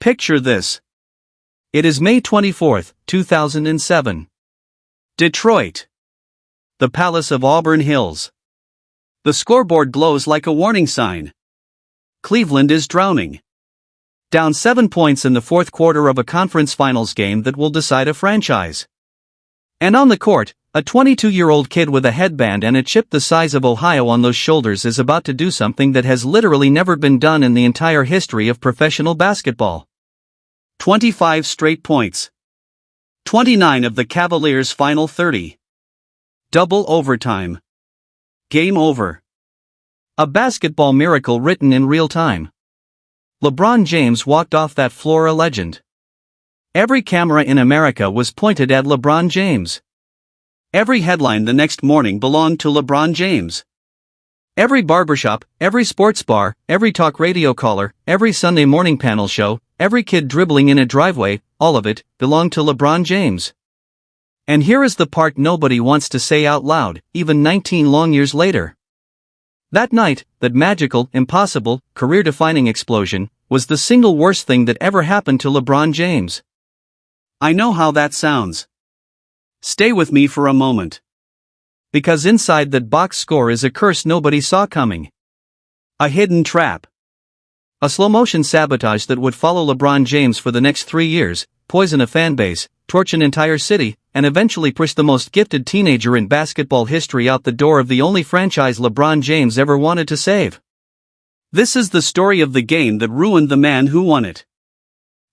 Picture this. It is May 24, 2007. Detroit. The Palace of Auburn Hills. The scoreboard glows like a warning sign. Cleveland is drowning. Down 7 points in the fourth quarter of a conference finals game that will decide a franchise. And on the court, a 22-year-old kid with a headband and a chip the size of Ohio on those shoulders is about to do something that has literally never been done in the entire history of professional basketball. 25 straight points. 29 of the Cavaliers' final 30. Double overtime. Game over. A basketball miracle written in real time. LeBron James walked off that floor a legend. Every camera in America was pointed at LeBron James. Every headline the next morning belonged to LeBron James. Every barbershop, every sports bar, every talk radio caller, every Sunday morning panel show, every kid dribbling in a driveway, all of it belonged to LeBron James. And here is the part nobody wants to say out loud, even 19 long years later. That night, that magical, impossible, career-defining explosion, was the single worst thing that ever happened to LeBron James. I know how that sounds. Stay with me for a moment. Because inside that box score is a curse nobody saw coming. A hidden trap. A slow-motion sabotage that would follow LeBron James for the next 3 years, poison a fan base, torch an entire city, and eventually push the most gifted teenager in basketball history out the door of the only franchise LeBron James ever wanted to save. This is the story of the game that ruined the man who won it.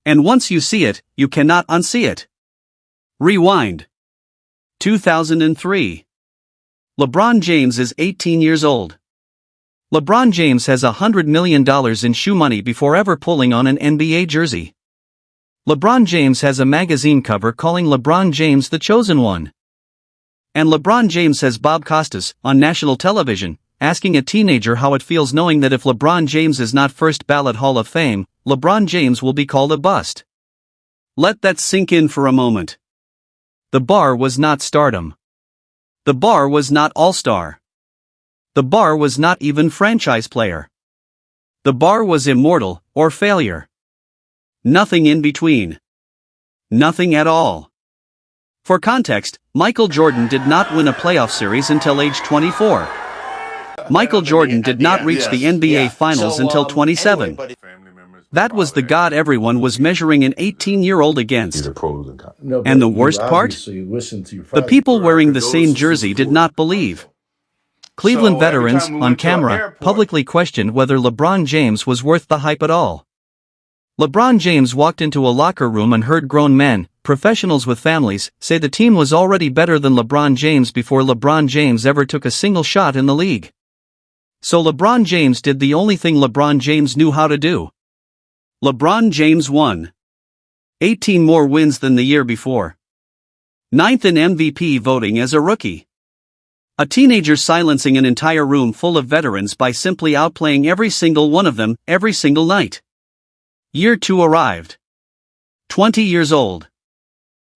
And once you see it, you cannot unsee it. Rewind. 2003. LeBron James is 18 years old. LeBron James has $100 million in shoe money before ever pulling on an NBA jersey. LeBron James has a magazine cover calling LeBron James the chosen one. And LeBron James has Bob Costas on national television, asking a teenager how it feels knowing that if LeBron James is not first ballot Hall of Fame, LeBron James will be called a bust. Let that sink in for a moment. The bar was not stardom. The bar was not all-star. The bar was not even franchise player. The bar was immortal, or failure. Nothing in between. Nothing at all. For context, Michael Jordan did not win a playoff series until age 24. Michael Jordan did not reach the NBA Finals until 27. That was the god everyone was measuring an 18-year-old against. And the worst part? The people wearing the same jersey did not believe. Cleveland veterans, on camera, publicly questioned whether LeBron James was worth the hype at all. LeBron James walked into a locker room and heard grown men, professionals with families, say the team was already better than LeBron James before LeBron James ever took a single shot in the league. So LeBron James did the only thing LeBron James knew how to do. LeBron James won. 18 more wins than the year before. 9th in MVP voting as a rookie. A teenager silencing an entire room full of veterans by simply outplaying every single one of them, every single night. Year 2 arrived. 20 years old.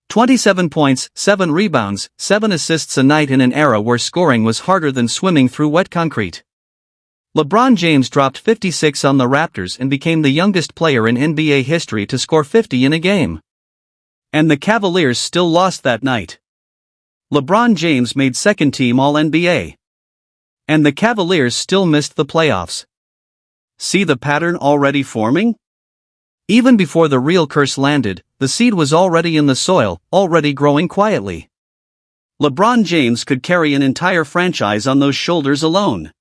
27 points, 7 rebounds, 7 assists a night in an era where scoring was harder than swimming through wet concrete. LeBron James dropped 56 on the Raptors and became the youngest player in NBA history to score 50 in a game. And the Cavaliers still lost that night. LeBron James made second team All-NBA. And the Cavaliers still missed the playoffs. See the pattern already forming? Even before the real curse landed, the seed was already in the soil, already growing quietly. LeBron James could carry an entire franchise on those shoulders alone.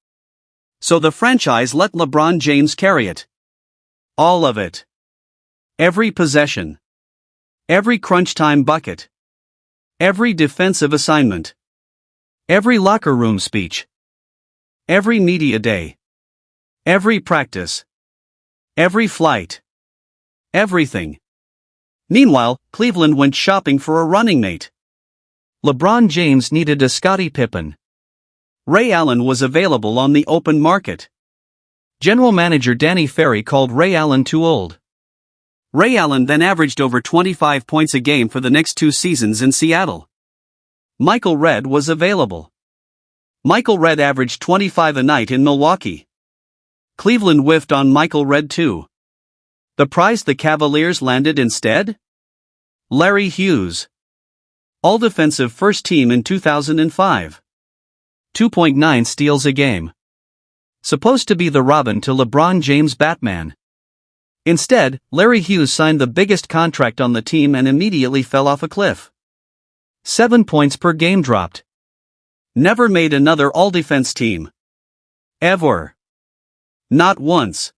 So the franchise let LeBron James carry it. All of it. Every possession. Every crunch time bucket. Every defensive assignment. Every locker room speech. Every media day. Every practice. Every flight. Everything. Meanwhile, Cleveland went shopping for a running mate. LeBron James needed a Scottie Pippen. Ray Allen was available on the open market. General manager Danny Ferry called Ray Allen too old. Ray Allen then averaged over 25 points a game for the next 2 seasons in Seattle. Michael Redd was available. Michael Redd averaged 25 a night in Milwaukee. Cleveland whiffed on Michael Redd too. The prize the Cavaliers landed instead? Larry Hughes. All-defensive first team in 2005. 2.9 steals a game. Supposed to be the Robin to LeBron James' Batman. Instead, Larry Hughes signed the biggest contract on the team and immediately fell off a cliff. 7 points per game dropped. Never made another all-defense team. Ever. Not once.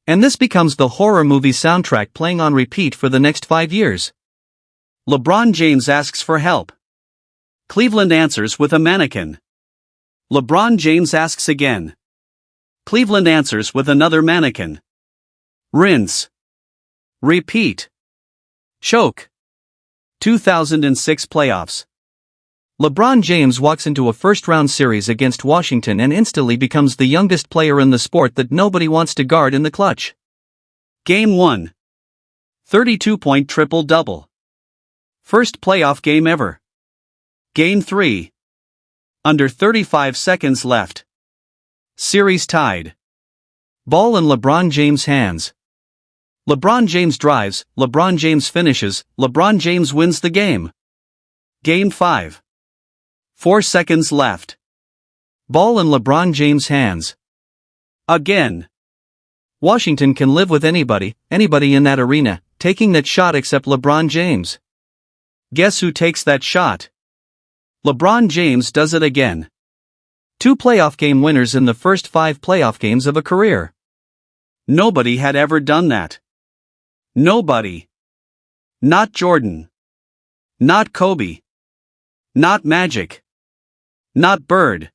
And this becomes the horror movie soundtrack playing on repeat for the next 5 years. LeBron James asks for help. Cleveland answers with a mannequin. LeBron James asks again. Cleveland answers with another mannequin. Rinse. Repeat. Choke. 2006 playoffs. LeBron James walks into a first-round series against Washington and instantly becomes the youngest player in the sport that nobody wants to guard in the clutch. Game 1. 32-point triple-double. First playoff game ever. Game 3. Under 35 seconds left. Series tied. Ball in LeBron James' hands. LeBron James drives, LeBron James finishes, LeBron James wins the game. Game 5. 4 seconds left. Ball in LeBron James' hands. Again. Washington can live with anybody in that arena, taking that shot except LeBron James. Guess who takes that shot? LeBron James does it again. 2 playoff game winners in the first 5 playoff games of a career. Nobody had ever done that. Nobody. Not Jordan. Not Kobe. Not Magic. Not Bird.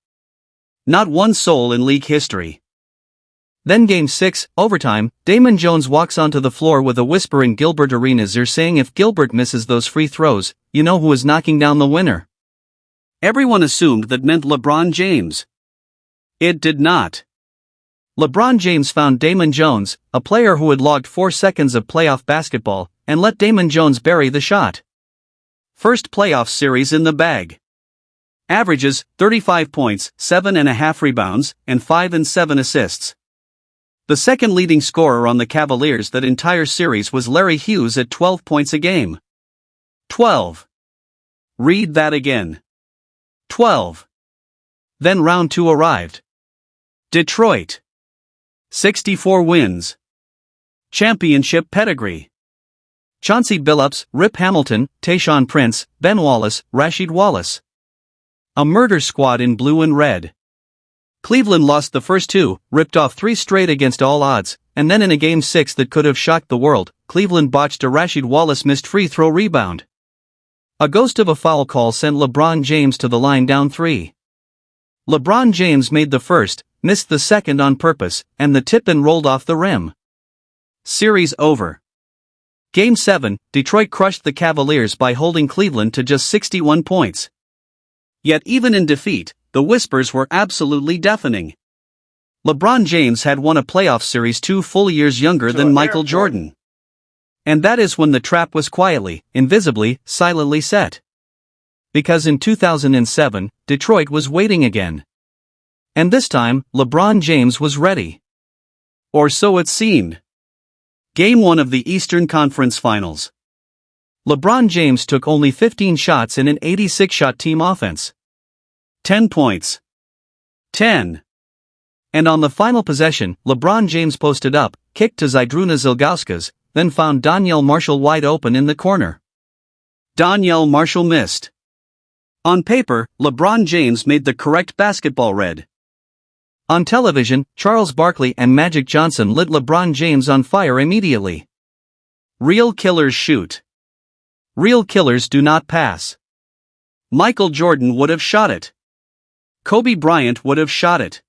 Not one soul in league history. Then Game 6, overtime, Damon Jones walks onto the floor with a whisper in Gilbert Arenas' ear saying if Gilbert misses those free throws, you know who is knocking down the winner. Everyone assumed that meant LeBron James. It did not. LeBron James found Damon Jones, a player who had logged 4 seconds of playoff basketball, and let Damon Jones bury the shot. First playoff series in the bag. Averages, 35 points, 7.5 rebounds, and 5 and 7 assists. The second leading scorer on the Cavaliers that entire series was Larry Hughes at 12 points a game. 12. Read that again. 12. Then round 2 arrived. Detroit. 64 wins. Championship pedigree. Chauncey Billups, Rip Hamilton, Tayshaun Prince, Ben Wallace, Rasheed Wallace. A murder squad in blue and red. Cleveland lost the first 2, ripped off 3 straight against all odds, and then in a Game 6 that could have shocked the world, Cleveland botched a Rasheed Wallace missed free throw rebound. A ghost of a foul call sent LeBron James to the line down 3. LeBron James made the first, missed the second on purpose, and the tip-in rolled off the rim. Series over. Game 7, Detroit crushed the Cavaliers by holding Cleveland to just 61 points. Yet even in defeat, the whispers were absolutely deafening. LeBron James had won a playoff series 2 full years younger than Michael Jordan. And that is when the trap was quietly, invisibly, silently set. Because in 2007, Detroit was waiting again. And this time, LeBron James was ready. Or so it seemed. Game 1 of the Eastern Conference Finals. LeBron James took only 15 shots in an 86-shot team offense. 10 points. 10. And on the final possession, LeBron James posted up, kicked to Zydrunas Ilgauskas, then found Donyell Marshall wide open in the corner. Donyell Marshall missed. On paper, LeBron James made the correct basketball read. On television, Charles Barkley and Magic Johnson lit LeBron James on fire immediately. Real killers shoot. Real killers do not pass. Michael Jordan would have shot it. Kobe Bryant would have shot it.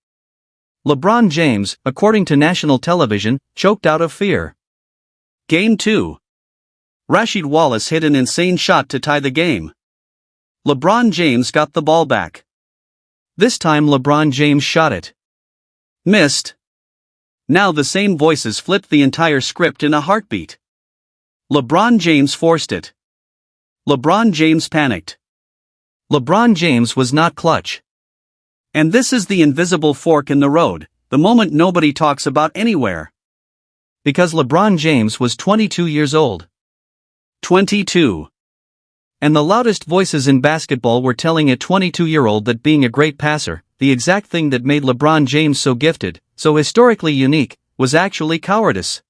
LeBron James, according to national television, choked out of fear. Game 2. Rasheed Wallace hit an insane shot to tie the game. LeBron James got the ball back. This time LeBron James shot it. Missed. Now the same voices flipped the entire script in a heartbeat. LeBron James forced it. LeBron James panicked. LeBron James was not clutch. And this is the invisible fork in the road, the moment nobody talks about anywhere. Because LeBron James was 22 years old. 22. And the loudest voices in basketball were telling a 22-year-old that being a great passer, the exact thing that made LeBron James so gifted, so historically unique, was actually cowardice.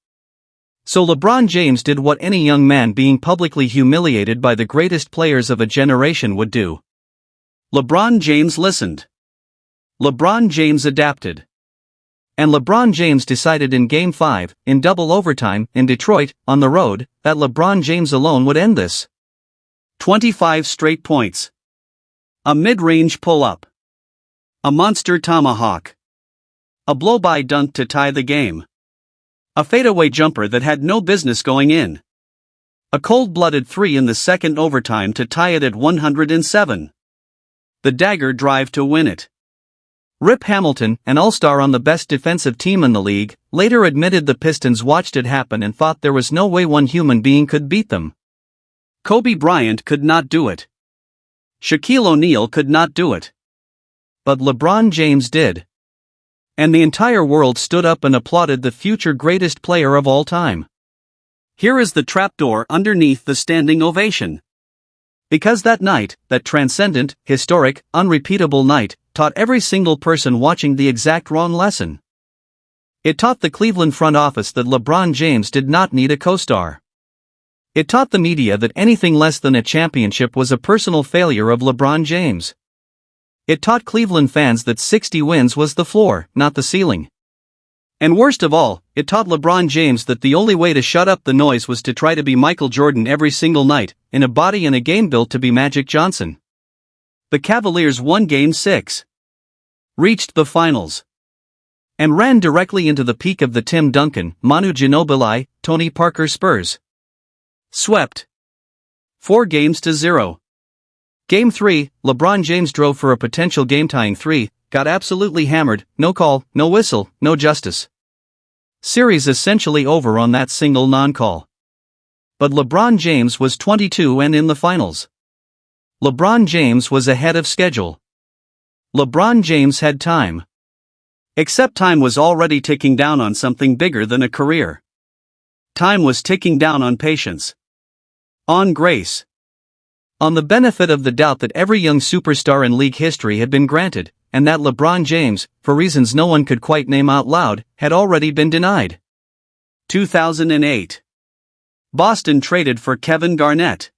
So LeBron James did what any young man being publicly humiliated by the greatest players of a generation would do. LeBron James listened. LeBron James adapted. And LeBron James decided in Game 5, in double overtime, in Detroit, on the road, that LeBron James alone would end this. 25 straight points. A mid-range pull-up. A monster tomahawk. A blow-by dunk to tie the game. A fadeaway jumper that had no business going in. A cold-blooded three in the second overtime to tie it at 107. The dagger drive to win it. Rip Hamilton, an all-star on the best defensive team in the league, later admitted the Pistons watched it happen and thought there was no way one human being could beat them. Kobe Bryant could not do it. Shaquille O'Neal could not do it. But LeBron James did. And the entire world stood up and applauded the future greatest player of all time. Here is the trapdoor underneath the standing ovation. Because that night, that transcendent, historic, unrepeatable night, taught every single person watching the exact wrong lesson. It taught the Cleveland front office that LeBron James did not need a co-star. It taught the media that anything less than a championship was a personal failure of LeBron James. It taught Cleveland fans that 60 wins was the floor, not the ceiling. And worst of all, it taught LeBron James that the only way to shut up the noise was to try to be Michael Jordan every single night, in a body and a game built to be Magic Johnson. The Cavaliers won Game 6. Reached the finals. And ran directly into the peak of the Tim Duncan, Manu Ginobili, Tony Parker Spurs. Swept. 4-0. Game 3, LeBron James drove for a potential game-tying three, got absolutely hammered, no call, no whistle, no justice. Series essentially over on that single non-call. But LeBron James was 22 and in the finals. LeBron James was ahead of schedule. LeBron James had time. Except time was already ticking down on something bigger than a career. Time was ticking down on patience. On grace. On the benefit of the doubt that every young superstar in league history had been granted, and that LeBron James, for reasons no one could quite name out loud, had already been denied. 2008. Boston traded for Kevin Garnett.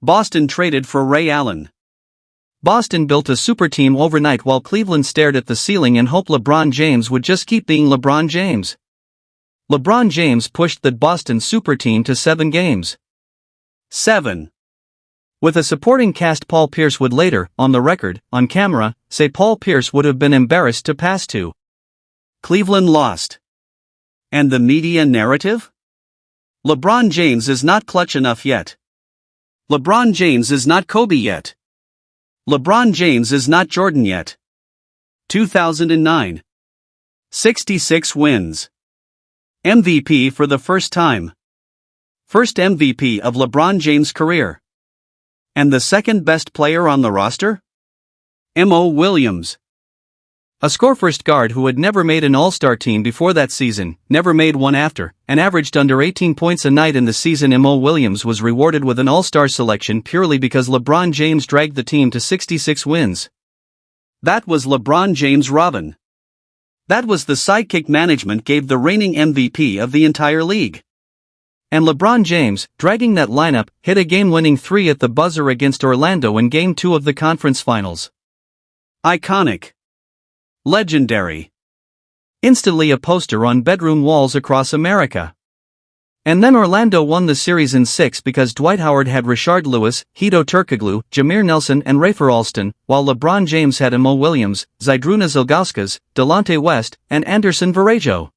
Boston traded for Ray Allen. Boston built a super team overnight while Cleveland stared at the ceiling and hoped LeBron James would just keep being LeBron James. LeBron James pushed that Boston super team to 7 games. 7. With a supporting cast, Paul Pierce would later, on the record, on camera, say Paul Pierce would have been embarrassed to pass to. Cleveland lost. And the media narrative? LeBron James is not clutch enough yet. LeBron James is not Kobe yet. LeBron James is not Jordan yet. 2009. 66 wins. MVP for the first time. First MVP of LeBron James' career. And the second best player on the roster? Mo Williams. A score-first guard who had never made an all-star team before that season, never made one after, and averaged under 18 points a night in the season. Mo Williams was rewarded with an all-star selection purely because LeBron James dragged the team to 66 wins. That was LeBron James' Robin. That was the sidekick management gave the reigning MVP of the entire league. And LeBron James, dragging that lineup, hit a game-winning three at the buzzer against Orlando in Game 2 of the conference finals. Iconic. Legendary. Instantly a poster on bedroom walls across America. And then Orlando won the series in 6 because Dwight Howard had Rashard Lewis, Hedo Turkoglu, Jameer Nelson and Rafer Alston, while LeBron James had Mo Williams, Zydrunas Ilgauskas, Delonte West, and Anderson Varejao.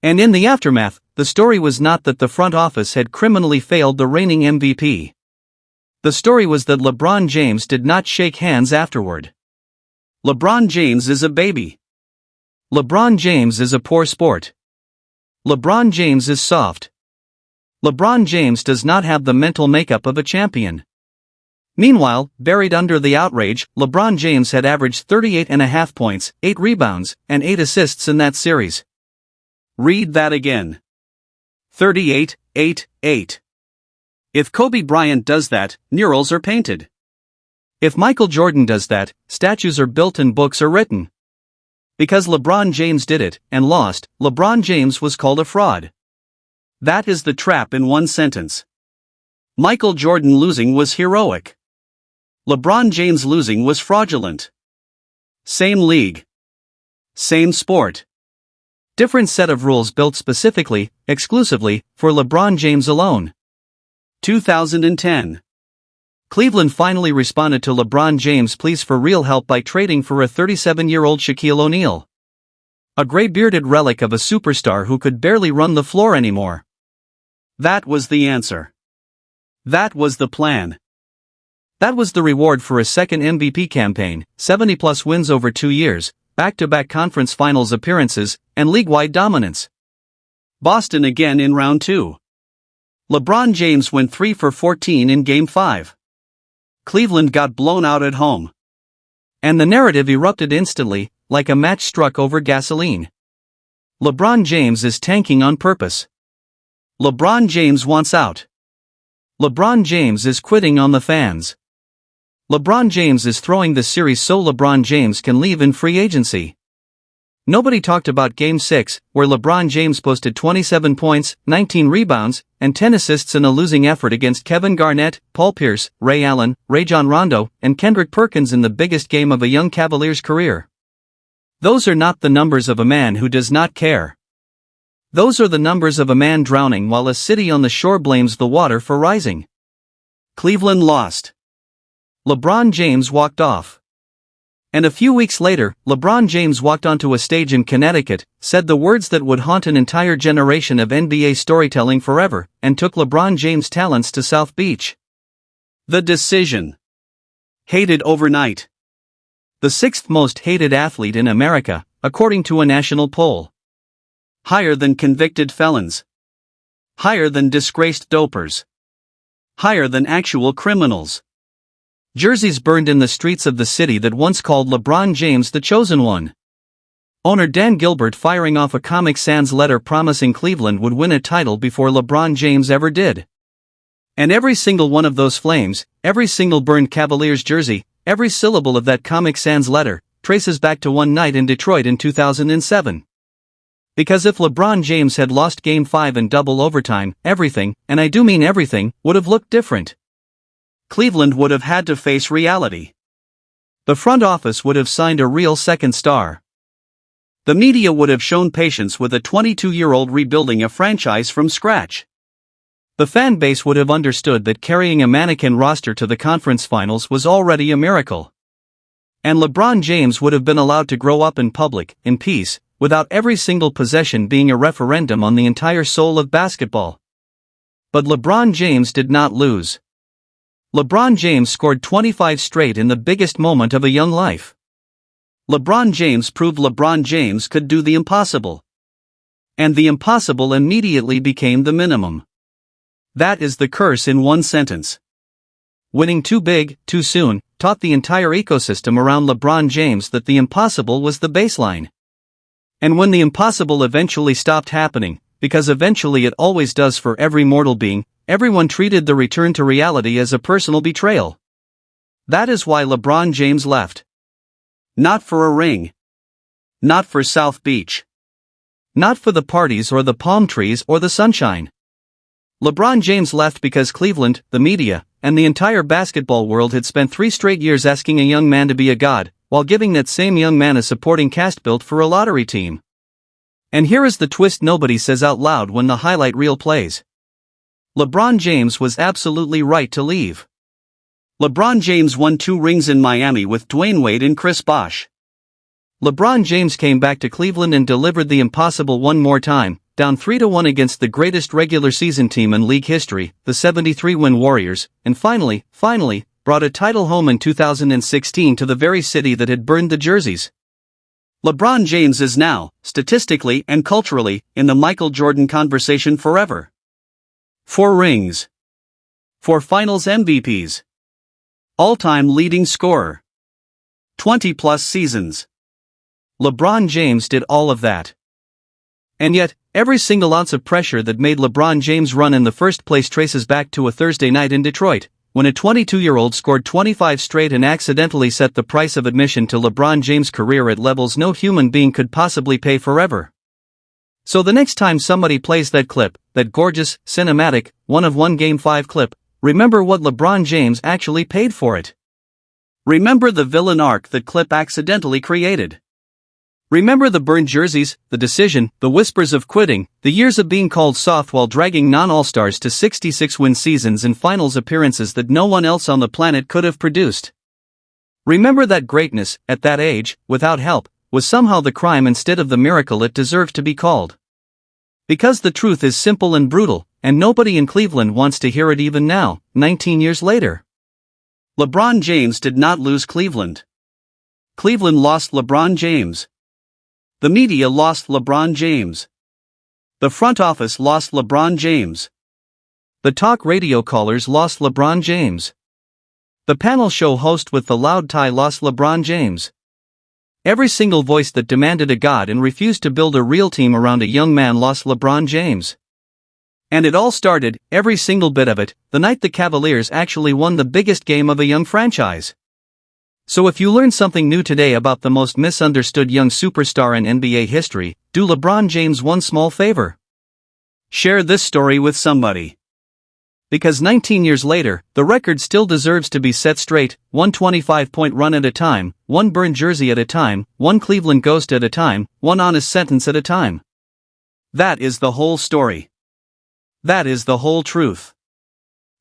And in the aftermath, the story was not that the front office had criminally failed the reigning MVP. The story was that LeBron James did not shake hands afterward. LeBron James is a baby. LeBron James is a poor sport. LeBron James is soft. LeBron James does not have the mental makeup of a champion. Meanwhile, buried under the outrage, LeBron James had averaged 38.5 points, 8 rebounds, and 8 assists in that series. Read that again. 38, 8, 8. If Kobe Bryant does that, murals are painted. If Michael Jordan does that, statues are built and books are written. Because LeBron James did it, and lost, LeBron James was called a fraud. That is the trap in one sentence. Michael Jordan losing was heroic. LeBron James losing was fraudulent. Same league. Same sport. Different set of rules built specifically, exclusively, for LeBron James alone. 2010. Cleveland finally responded to LeBron James' pleas for real help by trading for a 37-year-old Shaquille O'Neal. A gray-bearded relic of a superstar who could barely run the floor anymore. That was the answer. That was the plan. That was the reward for a second MVP campaign, 70-plus wins over 2 years, back-to-back conference finals appearances, and league-wide dominance. Boston again in round 2. LeBron James went 3 for 14 in Game 5. Cleveland got blown out at home. And the narrative erupted instantly, like a match struck over gasoline. LeBron James is tanking on purpose. LeBron James wants out. LeBron James is quitting on the fans. LeBron James is throwing the series so LeBron James can leave in free agency. Nobody talked about Game 6, where LeBron James posted 27 points, 19 rebounds, and 10 assists in a losing effort against Kevin Garnett, Paul Pierce, Ray Allen, Rajon Rondo, and Kendrick Perkins in the biggest game of a young Cavalier's career. Those are not the numbers of a man who does not care. Those are the numbers of a man drowning while a city on the shore blames the water for rising. Cleveland lost. LeBron James walked off. And a few weeks later, LeBron James walked onto a stage in Connecticut, said the words that would haunt an entire generation of NBA storytelling forever, and took LeBron James' talents to South Beach. The decision. Hated overnight. The 6th most hated athlete in America, according to a national poll. Higher than convicted felons. Higher than disgraced dopers. Higher than actual criminals. Jerseys burned in the streets of the city that once called LeBron James the chosen one. Owner Dan Gilbert firing off a Comic Sans letter promising Cleveland would win a title before LeBron James ever did. And every single one of those flames, every single burned Cavaliers jersey, every syllable of that Comic Sans letter, traces back to one night in Detroit in 2007. Because if LeBron James had lost Game 5 in double overtime, everything, and I do mean everything, would have looked different. Cleveland would have had to face reality. The front office would have signed a real second star. The media would have shown patience with a 22-year-old rebuilding a franchise from scratch. The fan base would have understood that carrying a mannequin roster to the conference finals was already a miracle. And LeBron James would have been allowed to grow up in public, in peace, without every single possession being a referendum on the entire soul of basketball. But LeBron James did not lose. LeBron James scored 25 straight in the biggest moment of a young life. LeBron James proved LeBron James could do the impossible. And the impossible immediately became the minimum. That is the curse in one sentence. Winning too big, too soon, taught the entire ecosystem around LeBron James that the impossible was the baseline. And when the impossible eventually stopped happening, because eventually it always does for every mortal being, everyone treated the return to reality as a personal betrayal. That is why LeBron James left. Not for a ring. Not for South Beach. Not for the parties or the palm trees or the sunshine. LeBron James left because Cleveland, the media, and the entire basketball world had spent 3 straight years asking a young man to be a god, while giving that same young man a supporting cast built for a lottery team. And here is the twist nobody says out loud when the highlight reel plays. LeBron James was absolutely right to leave. LeBron James won 2 rings in Miami with Dwayne Wade and Chris Bosh. LeBron James came back to Cleveland and delivered the impossible one more time, down 3-1 against the greatest regular season team in league history, the 73-win Warriors, and finally, brought a title home in 2016 to the very city that had burned the jerseys. LeBron James is now, statistically and culturally, in the Michael Jordan conversation forever. 4 rings. 4 finals MVPs. All-time leading scorer. 20-plus seasons. LeBron James did all of that. And yet, every single ounce of pressure that made LeBron James run in the first place traces back to a Thursday night in Detroit, when a 22-year-old scored 25 straight and accidentally set the price of admission to LeBron James' career at levels no human being could possibly pay forever. So the next time somebody plays that clip, that gorgeous, cinematic, one-of-one Game 5 clip, remember what LeBron James actually paid for it. Remember the villain arc that clip accidentally created. Remember the burned jerseys, the decision, the whispers of quitting, the years of being called soft while dragging non-All-Stars to 66-win seasons and finals appearances that no one else on the planet could have produced. Remember that greatness, at that age, without help, was somehow the crime instead of the miracle it deserved to be called. Because the truth is simple and brutal, and nobody in Cleveland wants to hear it even now, 19 years later. LeBron James did not lose Cleveland. Cleveland lost LeBron James. The media lost LeBron James. The front office lost LeBron James. The talk radio callers lost LeBron James. The panel show host with the loud tie lost LeBron James. Every single voice that demanded a god and refused to build a real team around a young man lost LeBron James. And it all started, every single bit of it, the night the Cavaliers actually won the biggest game of a young franchise. So if you learned something new today about the most misunderstood young superstar in NBA history, do LeBron James one small favor. Share this story with somebody. Because 19 years later, the record still deserves to be set straight, one 25-point run at a time, one burned jersey at a time, one Cleveland ghost at a time, one honest sentence at a time. That is the whole story. That is the whole truth.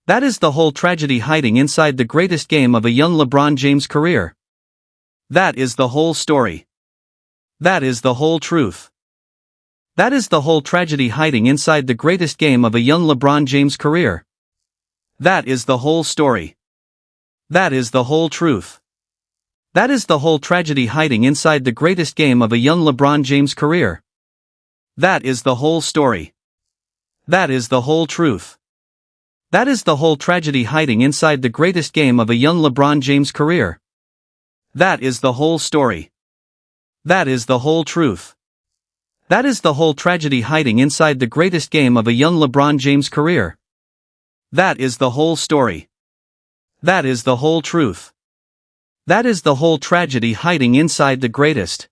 That is the whole tragedy hiding inside the greatest game of a young LeBron James career. That is the whole story. That is the whole truth. That is the whole tragedy hiding inside the greatest game of a young LeBron James career. That is the whole story. That is the whole truth. That is the whole tragedy hiding inside the greatest game of a young LeBron James career. That is the whole story. That is the whole truth. That is the whole tragedy hiding inside the greatest game of a young LeBron James career. That is the whole story. That is the whole truth. That is the whole tragedy hiding inside the greatest game of a young LeBron James career. That is the whole story. That is the whole truth. That is the whole tragedy hiding inside the greatest.